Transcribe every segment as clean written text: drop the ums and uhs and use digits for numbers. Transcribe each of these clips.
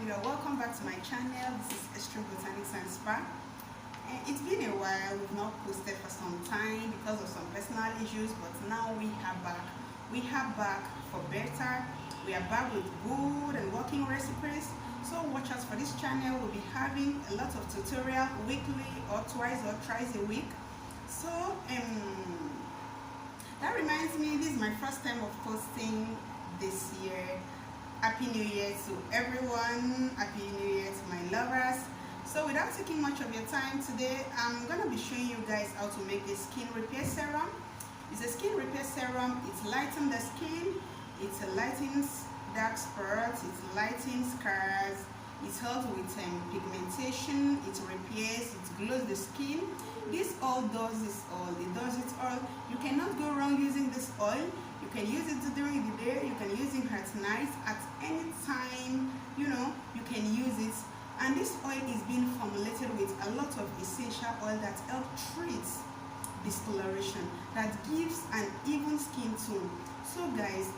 you are welcome back to my channel. This is botanics-spa. It's been a while, we've not posted for some time because of some personal issues, but now we are back. We are back for better. We are back with good and working recipes. So watch us for this channel. We'll be having a lot of tutorial weekly or twice or thrice a week. So that reminds me, this is my first time of posting this year. Happy New Year to everyone. Happy New Year to my lovers. So without taking much of your time today, I'm gonna be showing you guys how to make a skin repair serum. It's a skin repair serum. It lightens the skin. It lightens dark spots. It lightens scars. It helps with pigmentation. It repairs. It glows the skin. This all does this all. It does it all. You cannot go wrong using this oil. You can use it during the day. You can use it at night. At any time, you can use it. And this oil is being formulated with a lot of essential oil that help treat discoloration, that gives an even skin tone. So guys,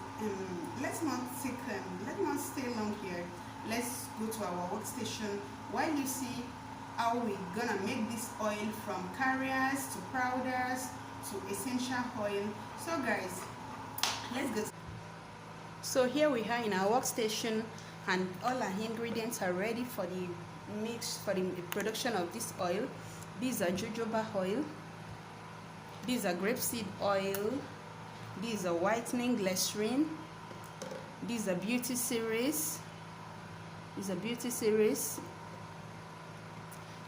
let's not stay long here. Let's go to our workstation while you see how we're gonna make this oil from carriers to powders to essential oil. So guys, let's go. So here we are in our workstation, and all our ingredients are ready for the mix, for the production of this oil. These are jojoba oil, these are grapeseed oil, these are whitening glycerin, these are beauty series,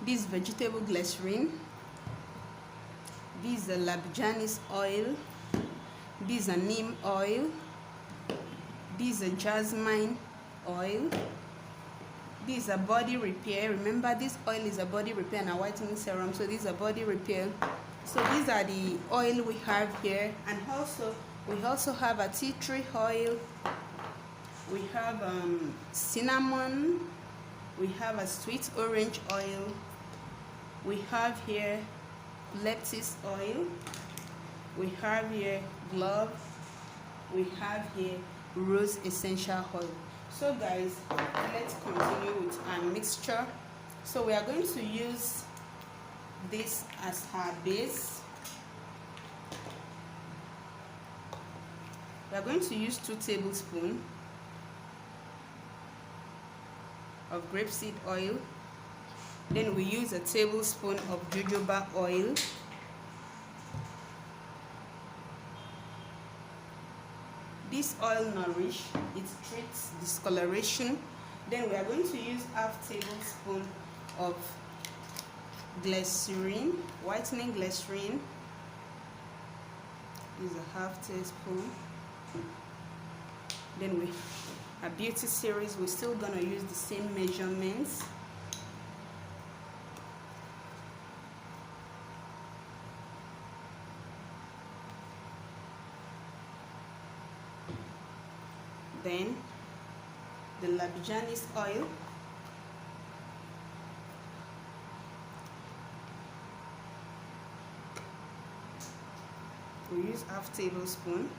this vegetable glycerin, these are Labijanise oil, these are Neem oil, these are Jasmine oil, these are body repair. Remember, this oil is a body repair and a whitening serum, so these are body repair. So these are the oil we have here, and also we have a tea tree oil, we have cinnamon, we have a sweet orange oil, we have here eucalyptus oil, we have here glove, we have here rose essential oil. So guys, let's continue with our mixture. So we are going to use this as our base. We are going to use 2 tablespoons of grapeseed oil. Then we use a tablespoon of jojoba oil. This oil nourish, it treats discoloration. Then we are going to use half tablespoon of glycerin, whitening glycerin. This is a half teaspoon. Then we a beauty series, we're still gonna use the same measurements. Then the Labijanise oil, we use half tablespoon.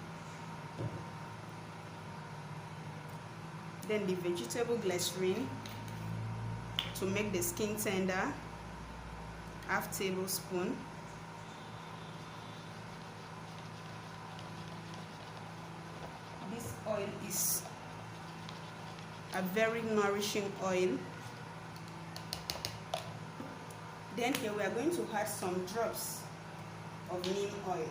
Then the vegetable glycerin to make the skin tender, half tablespoon. This oil is a very nourishing oil. Then here we are going to add some drops of neem oil.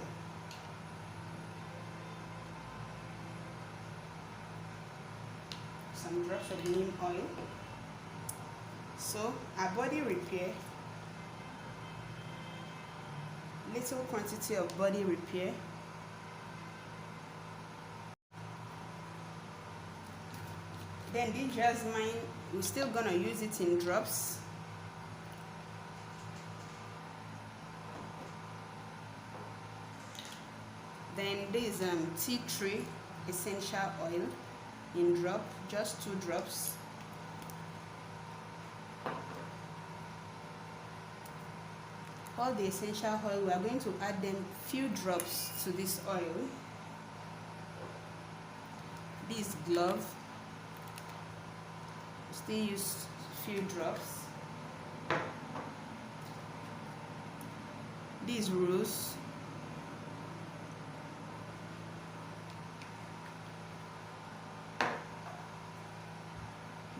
Some drops of neem oil. So our body repair, little quantity of body repair. Then this jasmine, we're still gonna use it in drops. Then this tea tree essential oil in drop, just 2 drops. All the essential oil, we are going to add them few drops to this oil. This glove, still use few drops. This rose,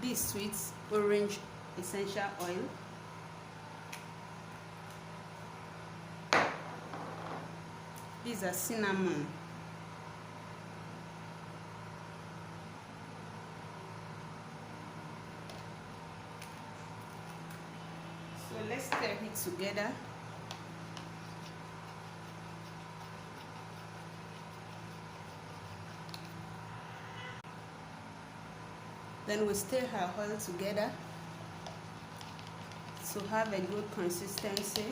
this sweet orange essential oil, these are cinnamon, so let's stir it together. Then we stir our oil together to have a good consistency.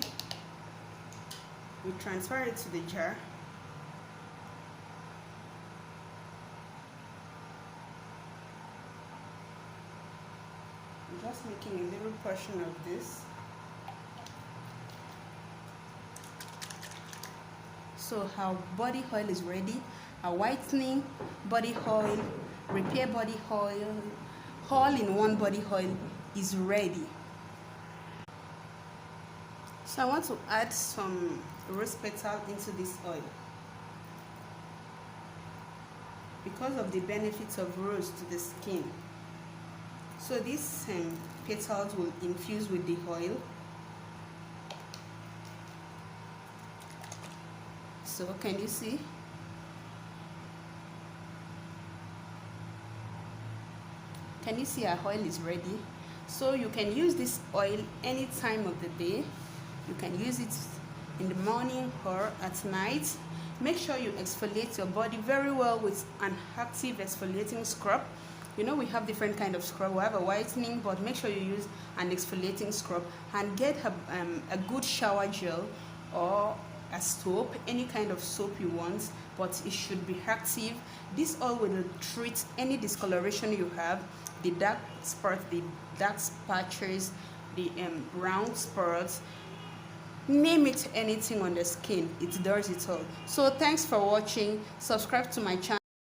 We transfer it to the jar. I'm just making a little portion of this. So our body oil is ready. Our whitening body oil, repair body oil, all-in-one body oil is ready. So I want to add some rose petal into this oil because of the benefits of rose to the skin. So these petals will infuse with the oil. So can you see? Can you see our oil is ready? So you can use this oil any time of the day. You can use it in the morning or at night. Make sure you exfoliate your body very well with an active exfoliating scrub. You know we have different kind of scrub. We have a whitening, but make sure you use an exfoliating scrub and get a good shower gel or a soap, any kind of soap you want, but it should be active. This oil will treat any discoloration you have, the dark spots, the dark patches, the brown spots, name it, anything on the skin, it does it all. So thanks for watching. Subscribe to my channel.